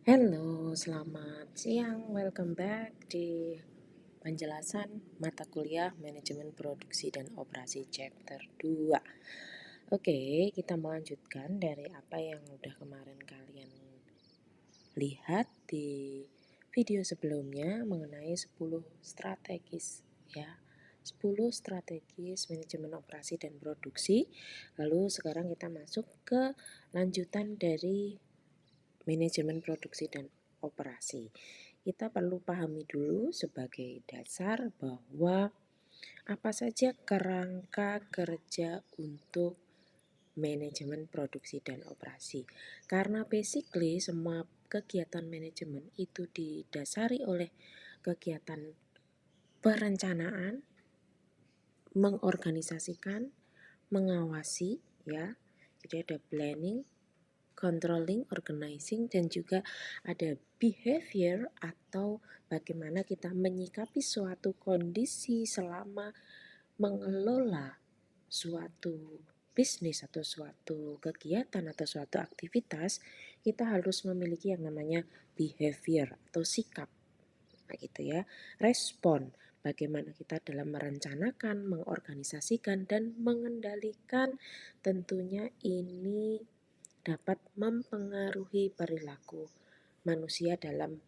Halo, selamat siang. Welcome back di penjelasan mata kuliah Manajemen Produksi dan Operasi Chapter 2. Oke, kita melanjutkan dari apa yang udah kemarin kalian lihat di video sebelumnya mengenai 10 strategis ya. 10 strategis manajemen operasi dan produksi. Lalu sekarang kita masuk ke lanjutan dari manajemen produksi dan operasi. Kita perlu pahami dulu sebagai dasar bahwa apa saja kerangka kerja untuk manajemen produksi dan operasi. Karena basically semua kegiatan manajemen itu didasari oleh kegiatan perencanaan, mengorganisasikan, mengawasi ya. Jadi ada planning, controlling, organizing, dan juga ada behavior atau bagaimana kita menyikapi suatu kondisi selama mengelola suatu bisnis atau suatu kegiatan atau suatu aktivitas. Kita harus memiliki yang namanya behavior atau sikap, nah gitu ya. Respon, bagaimana kita dalam merencanakan, mengorganisasikan, dan mengendalikan, tentunya ini dapat mempengaruhi perilaku manusia dalam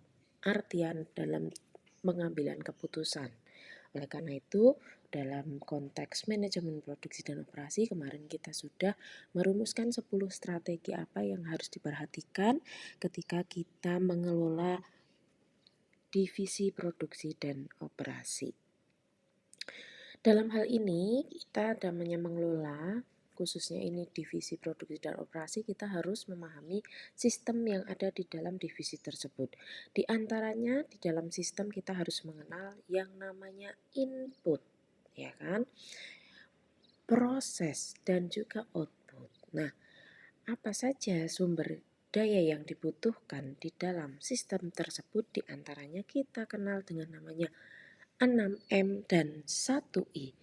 artian dalam pengambilan keputusan. Oleh karena itu, dalam konteks manajemen produksi dan operasi kemarin kita sudah merumuskan 10 strategi apa yang harus diperhatikan ketika kita mengelola divisi produksi dan operasi. Dalam hal ini kita namanya mengelola, khususnya ini divisi produksi dan operasi, kita harus memahami sistem yang ada di dalam divisi tersebut. Di antaranya di dalam sistem kita harus mengenal yang namanya input, ya kan? Proses dan juga output. Nah, apa saja sumber daya yang dibutuhkan di dalam sistem tersebut, di antaranya kita kenal dengan namanya 6M dan 1I.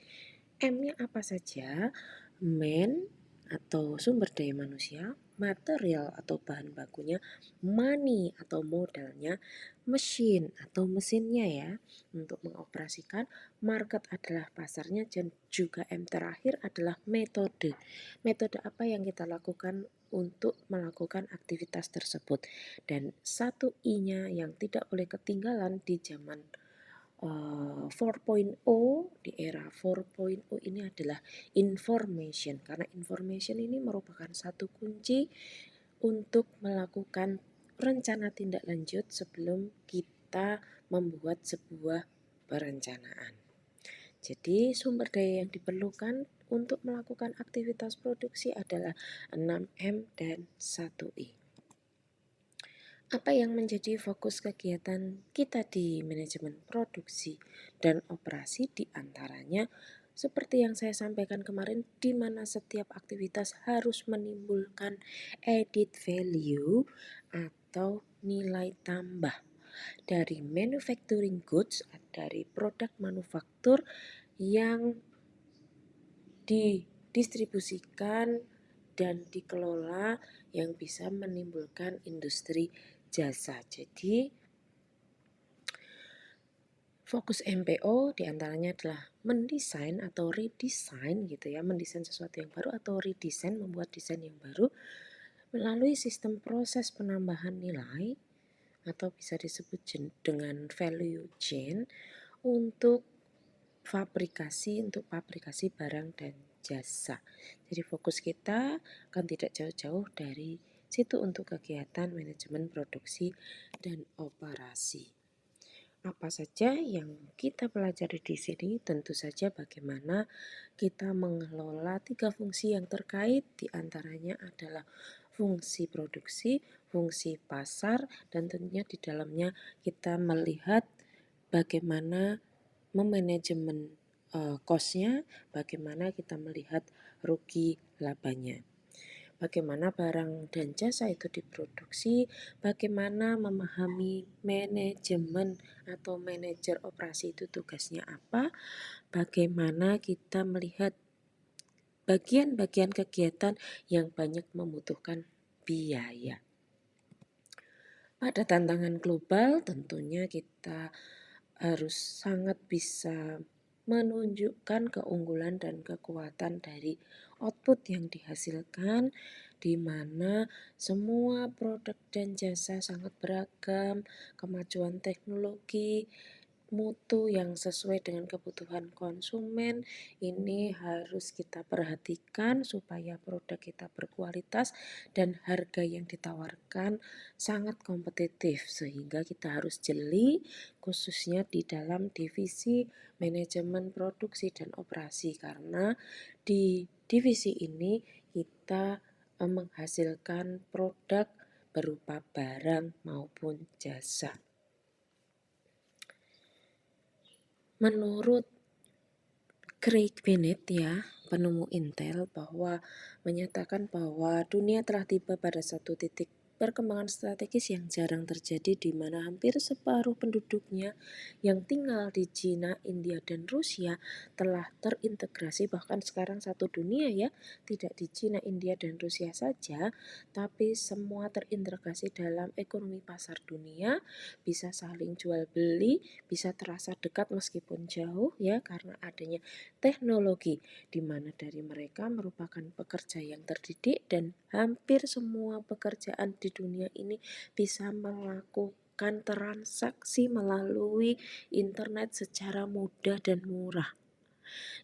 M-nya apa saja? Man atau sumber daya manusia, material atau bahan bakunya, money atau modalnya, machine atau mesinnya ya untuk mengoperasikan, market adalah pasarnya, dan juga M terakhir adalah metode. Metode apa yang kita lakukan untuk melakukan aktivitas tersebut. Dan 1I-nya yang tidak boleh ketinggalan di zaman 4.0, di era 4.0 ini adalah information, karena information ini merupakan satu kunci untuk melakukan rencana tindak lanjut sebelum kita membuat sebuah perencanaan. Jadi sumber daya yang diperlukan untuk melakukan aktivitas produksi adalah 6M dan 1I. Apa yang menjadi fokus kegiatan kita di manajemen produksi dan operasi, di antaranya seperti yang saya sampaikan kemarin, di mana setiap aktivitas harus menimbulkan added value atau nilai tambah dari manufacturing goods, dari produk manufaktur yang didistribusikan dan dikelola yang bisa menimbulkan industri jasa. Jadi fokus MPO diantaranya adalah mendesain atau redesign gitu ya, mendesain sesuatu yang baru atau redesign, membuat desain yang baru melalui sistem proses penambahan nilai atau bisa disebut dengan value chain untuk pabrikasi barang dan jasa. Jadi fokus kita akan tidak jauh-jauh dari situ untuk kegiatan manajemen produksi dan operasi. Apa saja yang kita pelajari di sini? Tentu saja bagaimana kita mengelola 3 fungsi yang terkait, di antaranya adalah fungsi produksi, fungsi pasar, dan tentunya di dalamnya kita melihat bagaimana memanajemen cost-nya, bagaimana kita melihat rugi labanya. Bagaimana barang dan jasa itu diproduksi, bagaimana memahami manajemen atau manajer operasi itu tugasnya apa, bagaimana kita melihat bagian-bagian kegiatan yang banyak membutuhkan biaya. Pada tantangan global tentunya kita harus sangat bisa menunjukkan keunggulan dan kekuatan dari output yang dihasilkan, di mana semua produk dan jasa sangat beragam, kemajuan teknologi, mutu yang sesuai dengan kebutuhan konsumen ini harus kita perhatikan supaya produk kita berkualitas dan harga yang ditawarkan sangat kompetitif, sehingga kita harus jeli khususnya di dalam divisi manajemen produksi dan operasi, karena di divisi ini kita menghasilkan produk berupa barang maupun jasa. Menurut Craig Bennett ya, penemu Intel, bahwa menyatakan bahwa dunia telah tiba pada satu titik perkembangan strategis yang jarang terjadi, di mana hampir separuh penduduknya yang tinggal di Cina, India, dan Rusia telah terintegrasi. Bahkan sekarang satu dunia ya, tidak di Cina, India, dan Rusia saja, tapi semua terintegrasi dalam ekonomi pasar dunia, bisa saling jual beli, bisa terasa dekat meskipun jauh ya, karena adanya teknologi, di mana dari mereka merupakan pekerja yang terdidik dan hampir semua pekerjaan di dunia ini bisa melakukan transaksi melalui internet secara mudah dan murah.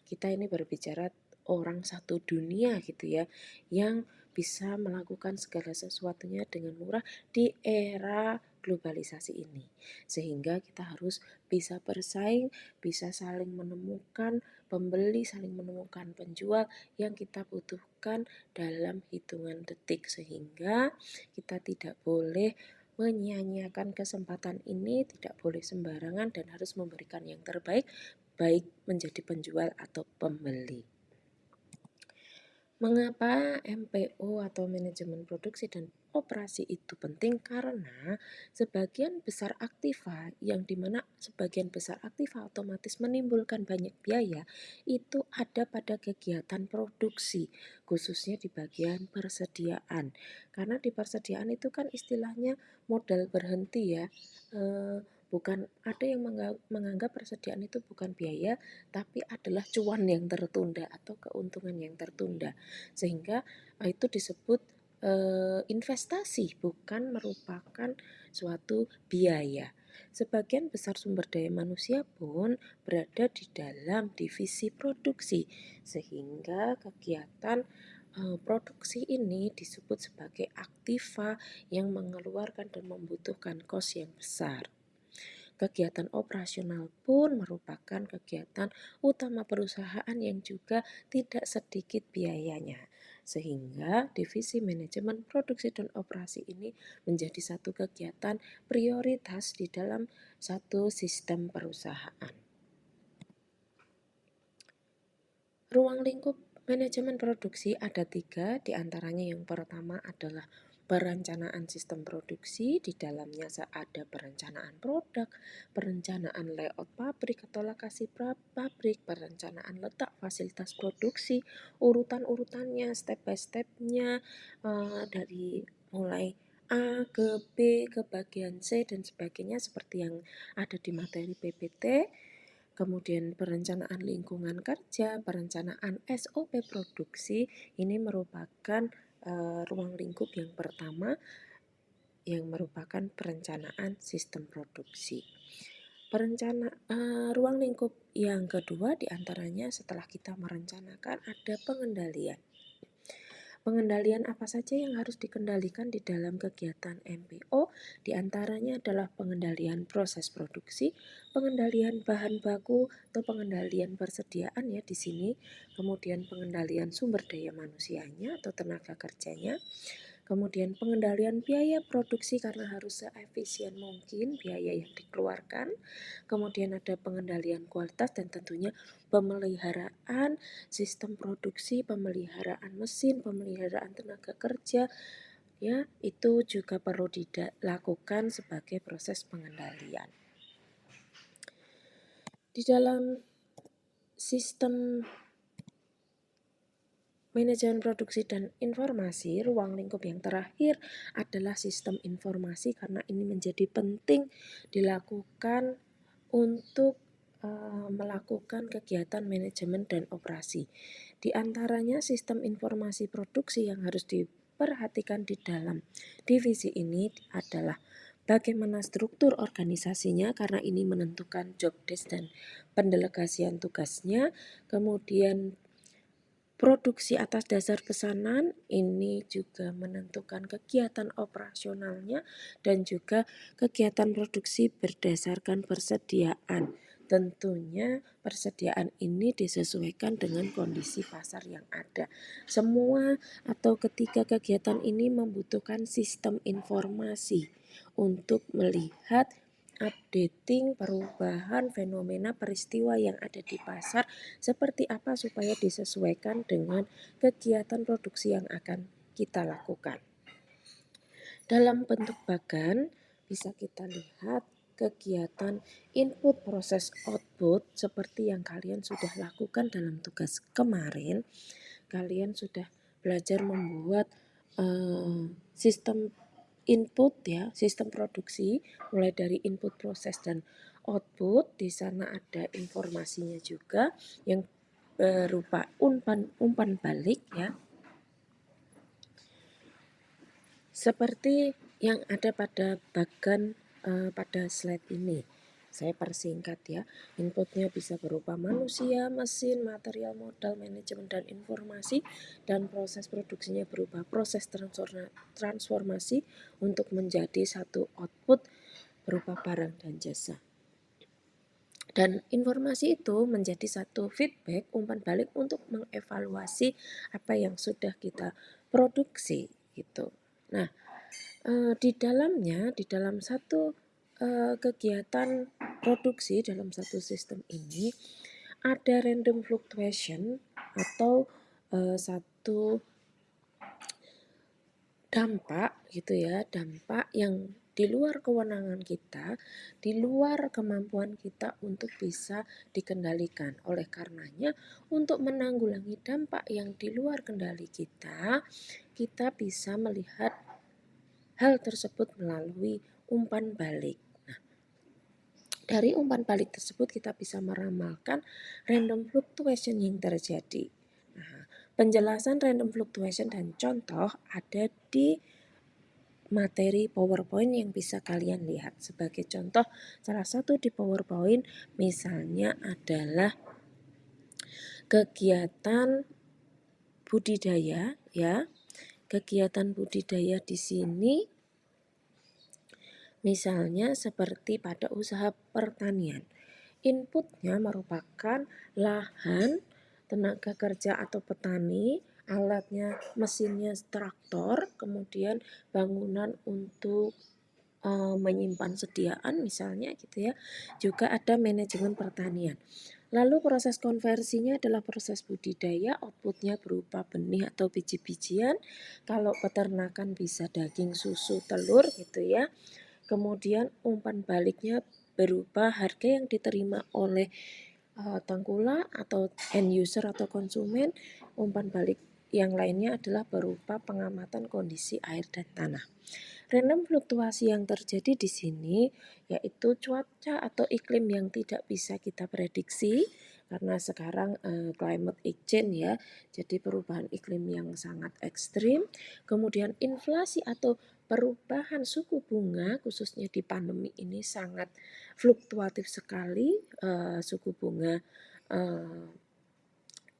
Kita ini berbicara orang satu dunia gitu ya, yang bisa melakukan segala sesuatunya dengan murah di era globalisasi ini. Sehingga kita harus bisa bersaing, bisa saling menemukan pembeli, saling menemukan penjual yang kita butuhkan dalam hitungan detik, sehingga kita tidak boleh menyia-nyiakan kesempatan ini, tidak boleh sembarangan dan harus memberikan yang terbaik, baik menjadi penjual atau pembeli. Mengapa MPO atau manajemen produksi dan operasi itu penting? Karena sebagian besar aktiva, yang dimana sebagian besar aktiva otomatis menimbulkan banyak biaya, itu ada pada kegiatan produksi, khususnya di bagian persediaan. Karena di persediaan itu kan istilahnya modal berhenti ya, bukan, ada yang menganggap persediaan itu bukan biaya, tapi adalah cuan yang tertunda atau keuntungan yang tertunda, sehingga itu disebut investasi, bukan merupakan suatu biaya. Sebagian besar sumber daya manusia pun berada di dalam divisi produksi, sehingga kegiatan produksi ini disebut sebagai aktiva yang mengeluarkan dan membutuhkan kos yang besar. Kegiatan operasional pun merupakan kegiatan utama perusahaan yang juga tidak sedikit biayanya, sehingga divisi manajemen produksi dan operasi ini menjadi satu kegiatan prioritas di dalam satu sistem perusahaan. Ruang lingkup manajemen produksi ada 3, diantaranya yang pertama adalah perencanaan sistem produksi. Di dalamnya ada perencanaan produk, perencanaan layout pabrik atau lokasi pabrik, perencanaan letak fasilitas produksi, urutan-urutannya, step by stepnya, dari mulai A ke B ke bagian C dan sebagainya, seperti yang ada di materi PPT. Kemudian perencanaan lingkungan kerja, perencanaan SOP produksi, ini merupakan ruang lingkup yang pertama yang merupakan perencanaan sistem produksi. Ruang lingkup yang kedua diantaranya setelah kita merencanakan ada pengendalian. Pengendalian apa saja yang harus dikendalikan di dalam kegiatan MPO? Di antaranya adalah pengendalian proses produksi, pengendalian bahan baku atau pengendalian persediaan ya di sini, kemudian pengendalian sumber daya manusianya atau tenaga kerjanya, kemudian pengendalian biaya produksi karena harus seefisien mungkin biaya yang dikeluarkan, kemudian ada pengendalian kualitas dan tentunya pemeliharaan sistem produksi, pemeliharaan mesin, pemeliharaan tenaga kerja ya, itu juga perlu dilakukan sebagai proses pengendalian. Di dalam sistem manajemen produksi dan informasi, ruang lingkup yang terakhir adalah sistem informasi karena ini menjadi penting dilakukan untuk melakukan kegiatan manajemen dan operasi. Di antaranya sistem informasi produksi yang harus diperhatikan di dalam divisi ini adalah bagaimana struktur organisasinya karena ini menentukan job desk dan pendelegasian tugasnya, kemudian produksi atas dasar pesanan ini juga menentukan kegiatan operasionalnya dan juga kegiatan produksi berdasarkan persediaan. Tentunya persediaan ini disesuaikan dengan kondisi pasar yang ada. Semua atau ketiga kegiatan ini membutuhkan sistem informasi untuk melihat updating, perubahan, fenomena, peristiwa yang ada di pasar seperti apa supaya disesuaikan dengan kegiatan produksi yang akan kita lakukan. Dalam bentuk bagan bisa kita lihat kegiatan input proses output seperti yang kalian sudah lakukan dalam tugas kemarin. Kalian sudah belajar membuat sistem input ya, sistem produksi mulai dari input proses dan output. Di sana ada informasinya juga yang berupa umpan balik ya. Seperti yang ada pada bagan pada slide ini. Saya persingkat ya. Inputnya bisa berupa manusia, mesin, material, modal, manajemen, dan informasi. Dan proses produksinya berupa proses transformasi untuk menjadi satu output berupa barang dan jasa. Dan informasi itu menjadi satu feedback, umpan balik untuk mengevaluasi apa yang sudah kita produksi gitu. Nah, di dalam satu kegiatan produksi dalam satu sistem ini ada random fluctuation atau satu dampak gitu ya, dampak yang di luar kewenangan kita, di luar kemampuan kita untuk bisa dikendalikan. Oleh karenanya, untuk menanggulangi dampak yang di luar kendali kita bisa melihat hal tersebut melalui umpan balik. Nah, dari umpan balik tersebut kita bisa meramalkan random fluctuation yang terjadi. Nah, penjelasan random fluctuation dan contoh ada di materi PowerPoint yang bisa kalian lihat. Sebagai contoh, salah satu di PowerPoint misalnya adalah kegiatan budidaya ya. Kegiatan budidaya di sini misalnya seperti pada usaha pertanian. Inputnya merupakan lahan, tenaga kerja atau petani, alatnya, mesinnya traktor, kemudian bangunan untuk menyimpan sediaan misalnya gitu ya. Juga ada manajemen pertanian. Lalu proses konversinya adalah proses budidaya, outputnya berupa benih atau biji-bijian. Kalau peternakan bisa daging, susu, telur gitu ya. Kemudian umpan baliknya berupa harga yang diterima oleh tengkulak atau end user atau konsumen. Umpan balik yang lainnya adalah berupa pengamatan kondisi air dan tanah. Random fluktuasi yang terjadi di sini yaitu cuaca atau iklim yang tidak bisa kita prediksi karena sekarang climate exchange ya, jadi perubahan iklim yang sangat ekstrim. Kemudian inflasi atau perubahan suku bunga khususnya di pandemi ini sangat fluktuatif sekali suku bunga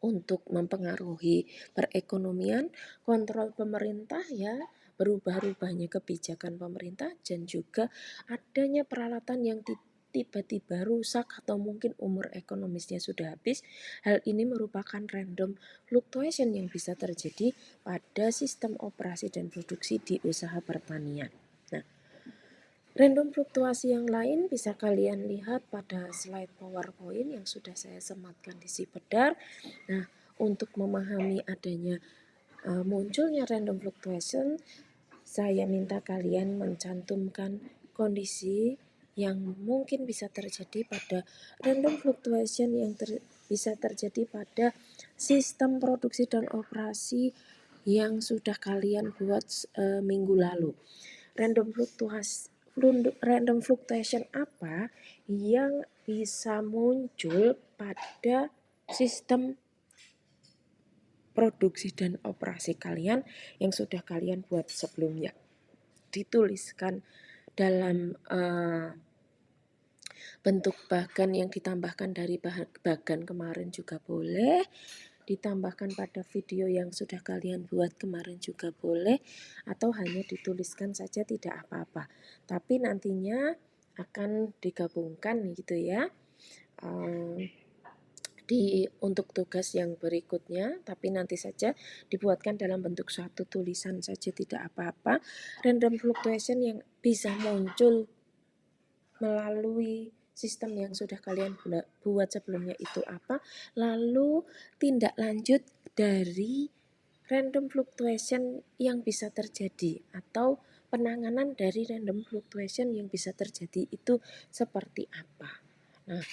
untuk mempengaruhi perekonomian, kontrol pemerintah ya, berubah-ubahnya kebijakan pemerintah dan juga adanya peralatan yang tiba-tiba rusak atau mungkin umur ekonomisnya sudah habis. Hal ini merupakan random fluctuation yang bisa terjadi pada sistem operasi dan produksi di usaha pertanian. Nah, random fluktuasi yang lain bisa kalian lihat pada slide PowerPoint yang sudah saya sematkan di si pedar. Nah, untuk memahami adanya munculnya random fluctuation, saya minta kalian mencantumkan kondisi yang mungkin bisa terjadi pada random fluctuation yang bisa terjadi pada sistem produksi dan operasi yang sudah kalian buat minggu lalu. Random fluctuation apa yang bisa muncul pada sistem produksi dan operasi kalian yang sudah kalian buat sebelumnya. Dituliskan dalam bentuk bagan yang ditambahkan dari bagan kemarin juga boleh, ditambahkan pada video yang sudah kalian buat kemarin juga boleh, atau hanya dituliskan saja tidak apa-apa. Tapi nantinya akan digabungkan gitu ya. Untuk tugas yang berikutnya, tapi nanti saja dibuatkan dalam bentuk satu tulisan saja tidak apa-apa. Random fluctuation yang bisa muncul melalui sistem yang sudah kalian buat sebelumnya itu apa, lalu tindak lanjut dari random fluctuation yang bisa terjadi atau penanganan dari random fluctuation yang bisa terjadi itu seperti apa. Nah,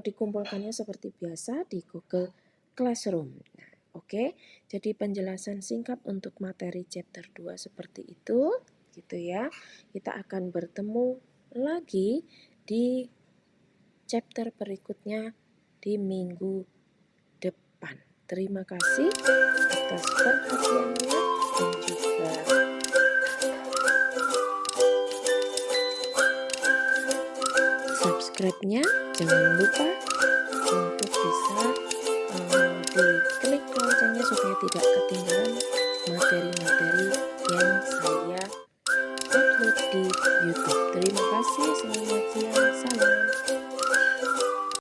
dikumpulkannya seperti biasa di Google Classroom. Nah, oke. Jadi penjelasan singkat untuk materi chapter 2 seperti itu, gitu ya. Kita akan bertemu lagi di chapter berikutnya di minggu depan. Terima kasih atas perhatiannya dan juga subscribe-nya. Jangan lupa untuk bisa diklik loncengnya supaya tidak ketinggalan materi-materi yang saya upload di YouTube. Terima kasih, selamat siang.